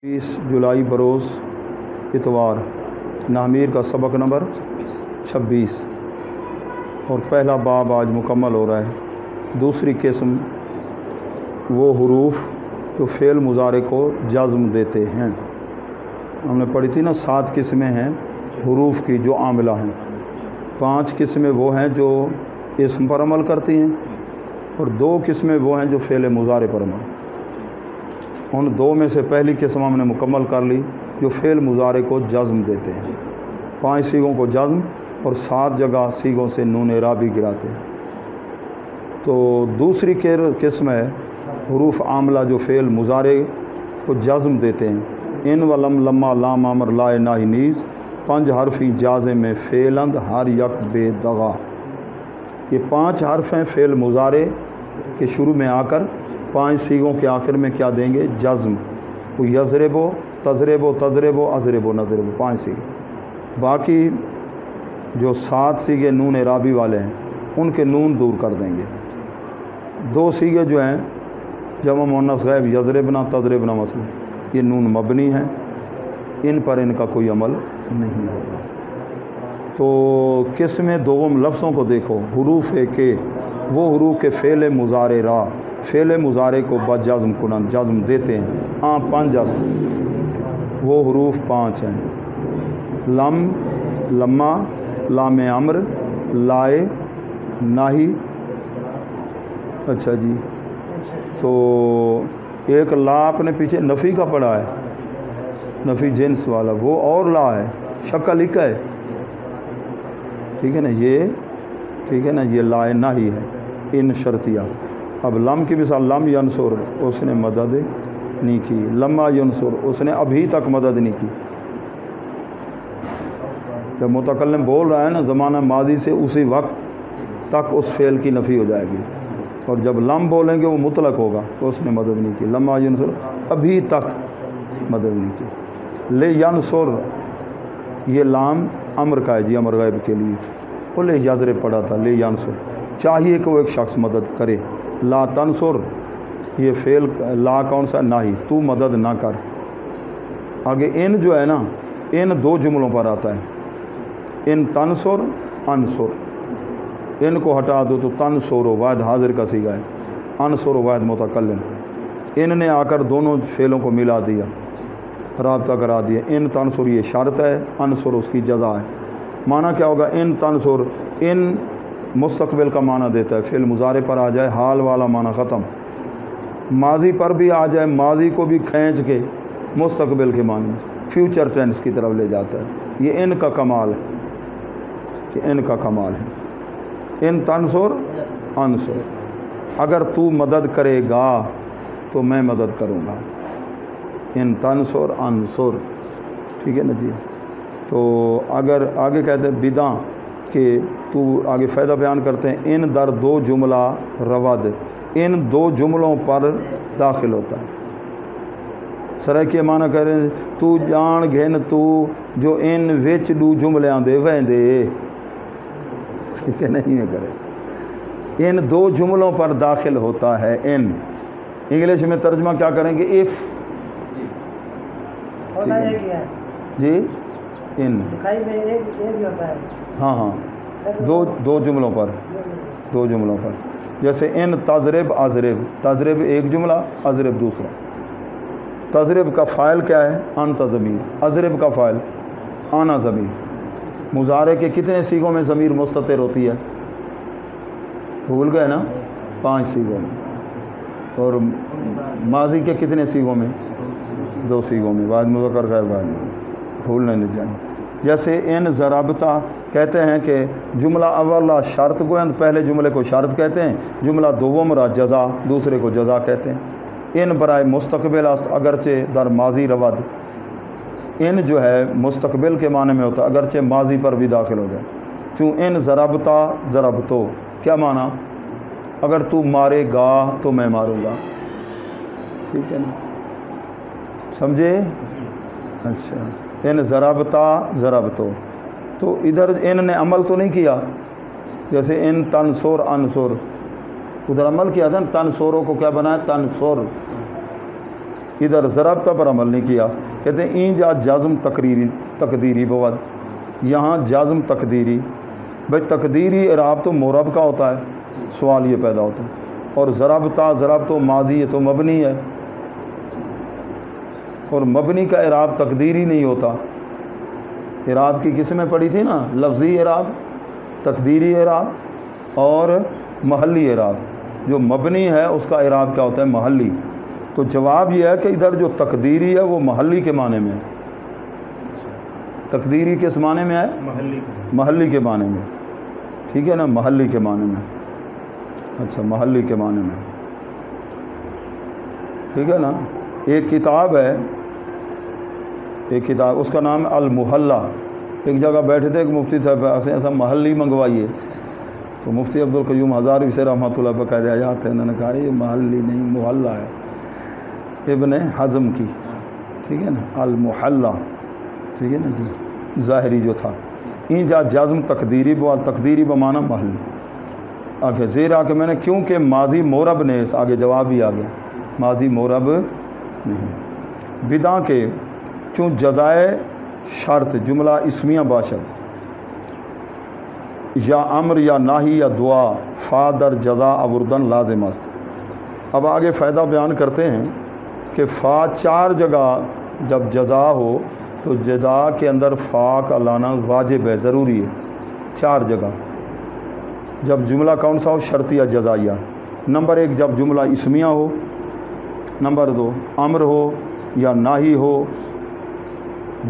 20 जुलाई बरोज़ इतवार नामीर का सबक नंबर 26 और पहला बाब आज मुकम्मल हो रहा है। दूसरी किस्म वो हुरूफ जो फ़ेल मुज़ारे को जज़्म देते हैं। हमने पढ़ी थी ना 7 किस्में हैं हुरूफ की जो आमिला हैं। 5 किस्में वो हैं जो इस्म पर अमल करती हैं और 2 किस्में वो हैं जो फ़ेल मुज़ारे पर अमल। उन 2 में से पहली किस्म हमने मुकम्मल कर ली जो फ़ेल मुज़ारे को जज़्म देते हैं। 5 सीगों को जज़्म और 7 जगह सीगों से नून राबी गिराते हैं। तो दूसरी किस्म है हुरूफ आमला जो फ़ेल मुज़ारे को जज़्म देते हैं। इन वलम लम्मा लाम अमर लाए नाही नीज़ 5 हरफ़ी जाज़े में फ़ेलंद हर यक बेदगा। ये 5 हरफ हैं फ़ेल मुज़ारे के शुरू में आकर 5 सीगों के आखिर में क्या देंगे जज़्म। वो यज़रेबो तज़रेबो तज़रेबो अज़रेबो नज़रेबो 5 सीगे। बाकी जो 7 सीगे नून राबी वाले हैं उनके नून दूर कर देंगे। 2 सीगे जो हैं जमा मुअन्नस गैब यज़रेबना तज़रेबना मसलन ये नून मबनी हैं, इन पर इनका कोई अमल नहीं होगा। तो किस्में दोम लफ्ज़ों को देखो। हुरूफ के वो हुरूफ के फ़ेल मुज़ारे रा फ़ेल मुज़ारे को बजज़्म कुनन जज़्म देते हैं। 5 अस्त वो हुरूफ 5 हैं। लम लम्मा लाम अम्र लाए नाही। अच्छा जी, तो एक ला अपने पीछे नफ़ी का पड़ा है, नफ़ी जिन्स वाला वो और ला है शक्ल लिखा है, ठीक है ना, ये ठीक है ना, ये लाए नाही है इन शर्तिया। अब लम की मिसाल लम यंसुर उसने मदद नहीं की, लम्मा यंसुर उसने अभी तक मदद नहीं की। जब मुतकल्लिम बोल रहा है ना ज़माना माजी से उसी वक्त तक उस फ़ेल की नफ़ी हो जाएगी, और जब लम बोलेंगे वो मुतलक होगा तो उसने मदद नहीं की। लम्मा यंसुर अभी तक मदद नहीं की। ले यंसुर ये लाम अमर का है जी, अमर गायब के लिए। वो ले याजरे पड़ा था ले यंसुर, चाहिए कि वो एक शख्स मदद करे। ला तनसुर ये फ़ेल ला कौन सा नाही, तू मदद ना कर। आगे इन जो है ना इन 2 जुमलों पर आता है। इन तनसुर अनसुर, इनको हटा दो तो तनसुर वाहिद हाजिर का सीगा है, अनसुर वाहिद मुतकल्लिम। इनने आकर दोनों फ़ेलों को मिला दिया, राब्ता करा दिया। इन तनसुर ये शर्त है, अनसुर उसकी जज़ा है। माना क्या होगा इन तनसुर, इन मुस्तकबिल का माना देता है, फ़िल मुज़ारे पर आ जाए हाल वाला माना ख़त्म, माजी पर भी आ जाए माजी को भी खींच के मुस्तकबिल के माने फ्यूचर टेंस की तरफ ले जाता है। ये इनका कमाल है, कि इनका कमाल है। इन तनसुर अनसुर, अगर तू मदद करेगा तो मैं मदद करूँगा। इन तनसुर अनसुर, ठीक है ना जी। तो अगर आगे कहते हैं बिदा कि तू आगे फ़ायदा बयान करते हैं। इन दर 2 जुमला रवद, इन 2 जुमलों पर दाखिल होता है। सर के माना कह रहे हैं तू जान घिन तू जो इन विच 2 जुमलियां दे वेंदे, ठीक है नहीं है करे। इन 2 जुमलों पर दाखिल होता है इन। इंग्लिश में तर्जमा क्या करेंगे इफ़ जी। इन दिखाई में एक ही होता है। हाँ हाँ, 2 जुमलों पर, 2 जुमलों पर। जैसे इन तज़रिब अज़रिब, तज़रिब एक जुमला अज़रिब दूसरा। तज़रिब का फ़ाइल क्या है अनत ज़मीर, अज़रिब का फ़ाइल आना ज़मीर। मुज़ारे के कितने सीगों में ज़मीर मुस्ततिर होती है, भूल गए ना, 5 सीगों में। और माजी के कितने सीगों में, 2 सीगों में, वाहिद मुज़क्कर गैर वाहिद, भूलने नहीं जाए। जैसे इन ज़राबता कहते हैं कि जुमला अवला शर्त को पहले जुमले को शर्त कहते हैं, जुमला दोवमरा जज़ा दूसरे को जज़ा कहते हैं। इन बराए मुस्तकबिल अगरचे दर माजी रवद, इन जो है मुस्तकबिल के माने में होता है अगरचे माजी पर भी दाखिल हो जाए। चूँ इन ज़राबता ज़रबतो क्या माना, अगर तू मारेगा तो मैं मारूँगा, ठीक है ना, समझे। अच्छा, इन ज़राबता ज़रबतो, तो इधर इन ने अमल तो नहीं किया। जैसे इन तनसुर अनसुर, उधर अमल किया था, तनसुरों को क्या बनाया तनसुर, ادھر ضربتا پر عمل نہیں کیا. کہتے ہیں این جا جازم تقدیری بود, یہاں جازم تقدیری. بھائی تقدیری اعراب تو مورب کا ہوتا ہے, سوال یہ پیدا ہوتا ہے, اور ضرب تو ماضی, یہ تو مبنی ہے, اور مبنی کا اعراب تقدیری نہیں ہوتا. اعراب کی قسمیں پڑھی تھی نا, لفظی اعراب, تقدیری اعراب اور محلی اعراب. جو مبنی ہے اس کا اعراب کیا ہوتا ہے؟ محلی. تو جواب یہ ہے کہ ادھر جو تقدیری ہے وہ محلی کے معنی میں ہے. تقدیری کس معنی میں ہے؟ محلی کے معنی میں. ٹھیک ہے نا, محلی کے معنی میں. اچھا, محلی کے معنی میں. ٹھیک ہے نا. ایک کتاب ہے, ایک کتاب, اس کا نام ہے المحلہ. ایک جگہ بیٹھے تھے, ایک مفتی صاحب ایسا محلی منگوائیے. تو مفتی عبدالقیوم ہزاروی سے رحمۃ اللہ پر قید آیات ہے, انہوں نے کہا یہ محلی نہیں محلہ ہے, ابن حزم کی. ٹھیک ہے نا, المحلہ. ٹھیک ہے نا جی, ظاہری جو تھا. این جا جازم تقدیری بمانا محلی. آگے زیر آ کے میں نے کیونکہ ماضی مورب نے, آگے جواب بھی آ گیا, ماضی مورب نہیں. بدا کے چون جزائے شرط جملہ اسمیہ باشد, یا امر یا ناہی یا دعا, فا در جزا آوردن لازم است. اب آگے فائدہ بیان کرتے ہیں کہ فا 4 جگہ جب جزا ہو تو جزا کے اندر فا کا لانا واجب ہے, ضروری ہے. 4 جگہ جب جملہ کون سا ہو؟ شرطیہ جزائیہ. نمبر 1 جب جملہ اسمیہ ہو, نمبر 2 امر ہو یا ناہی ہو.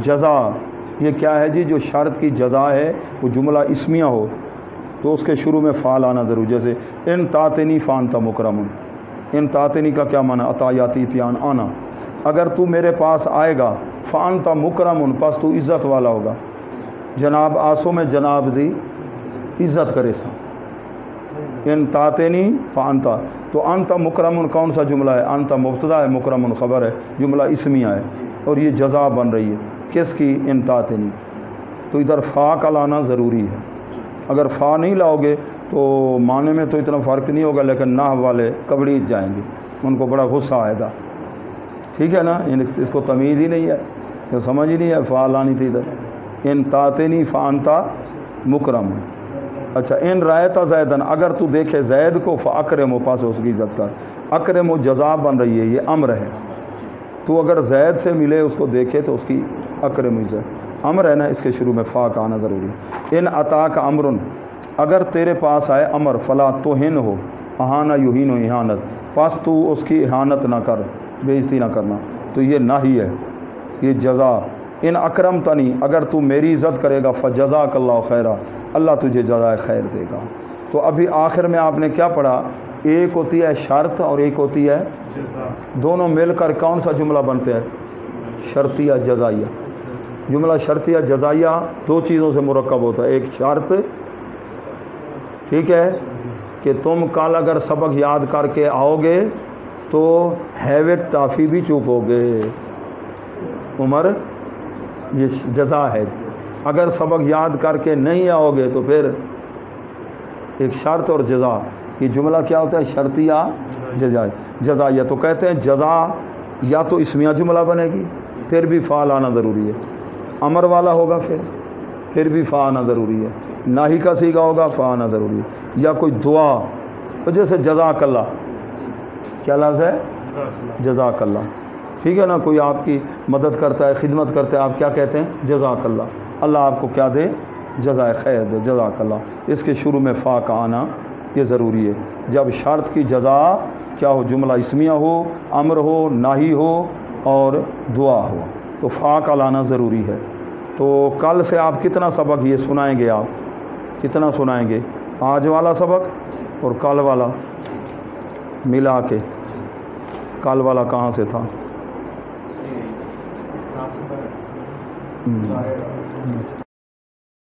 جزا یہ کیا ہے جی؟ جو شرط کی جزا ہے وہ جملہ اسمیہ ہو تو اس کے شروع میں فعل آنا ضرور. جیسے ان تاتنی فانتا مکرمن. ان تاتنی کا کیا معنی؟ عطایاتی اتیان, آنا. اگر تو میرے پاس آئے گا, فانتا مکرمن, پس تو عزت والا ہوگا. جناب آسو میں جناب دی عزت کرے سا. ان تاتنی فانتا, تو انتا مکرمن کون سا جملہ ہے؟ انتا مبتدا ہے, مکرمن خبر ہے, جملہ اسمیہ ہے, اور یہ جزا بن رہی ہے کس کی؟ ان تاتنی. تو ادھر فا کا لانا ضروری ہے. اگر فا نہیں لاؤ گے تو معنی میں تو اتنا فرق نہیں ہوگا, لیکن نحو والے کبڑی جائیں گے, ان کو بڑا غصہ آئے گا. ٹھیک ہے نا, اس کو تمیز ہی نہیں ہے, یہ سمجھ ہی نہیں ہے, فا لانی تھی ادھر. ان تاتنی فانتا مکرم. اچھا, ان رایتا زیدن, اگر تو دیکھے زید کو, فاکرم, پاس اس کی عزت کر. اکرم جزا بن رہی ہے, یہ امر ہے. تو اگر زید سے ملے, اس کو دیکھے تو اس کی اکرم عزت, امر ہے نا, اس کے شروع میں فا کا آنا ضروری ہے. ان عطا کا امرن, اگر تیرے پاس آئے امر, فلا تو ہن ہو, اہانہ یہین و احانت, پس تو اس کی احانت نہ کر, بےعزتی نہ کرنا. تو یہ نہی ہے, یہ جزا. ان اکرم تنی, اگر تو میری عزت کرے گا, فجزاک اللہ خیرہ, اللہ تجھے جزائے خیر دے گا. تو ابھی آخر میں آپ نے کیا پڑھا؟ ایک ہوتی ہے شرط اور ایک ہوتی ہے, دونوں مل کر کون سا جملہ بنتے ہیں؟ شرطیہ جزائیہ. جملہ شرطیہ جزائیہ 2 چیزوں سے مرکب ہوتا ہے. ایک شرط, ٹھیک ہے, کہ تم کل اگر سبق یاد کر کے آؤ گے تو ہیوٹ ٹافی بھی چوکو گے. عمر, یہ جزا ہے. اگر سبق یاد کر کے نہیں آؤ گے تو پھر ایک شرط اور جزا, یہ جملہ کیا ہوتا ہے؟ شرطیہ جزائیہ. تو کہتے ہیں جزا یا تو اسمیہ جملہ بنے گی, پھر بھی فعل آنا ضروری ہے. امر والا ہوگا, پھر بھی فا آنا ضروری ہے. ناہی کا سیگا ہوگا, فا آنا ضروری ہے. یا کوئی دعا, جیسے جزاک اللہ, کیا لفظ ہے؟ جزاک اللہ. ٹھیک ہے نا, کوئی آپ کی مدد کرتا ہے, خدمت کرتا ہے, آپ کیا کہتے ہیں؟ جزاک اللہ, اللہ آپ کو کیا دے؟ جزائے خیر دے, جزاک اللہ. اس کے شروع میں فا کا آنا یہ ضروری ہے. جب شرط کی جزا کیا ہو؟ جملہ اسمیہ ہو, امر ہو, ناہی ہو اور دعا ہو, تو فا کا لانا ضروری ہے. تو کل سے آپ کتنا سبق یہ سنائیں گے؟ آپ کتنا سنائیں گے؟ آج والا سبق اور کل والا ملا کے. کل والا کہاں سے تھا؟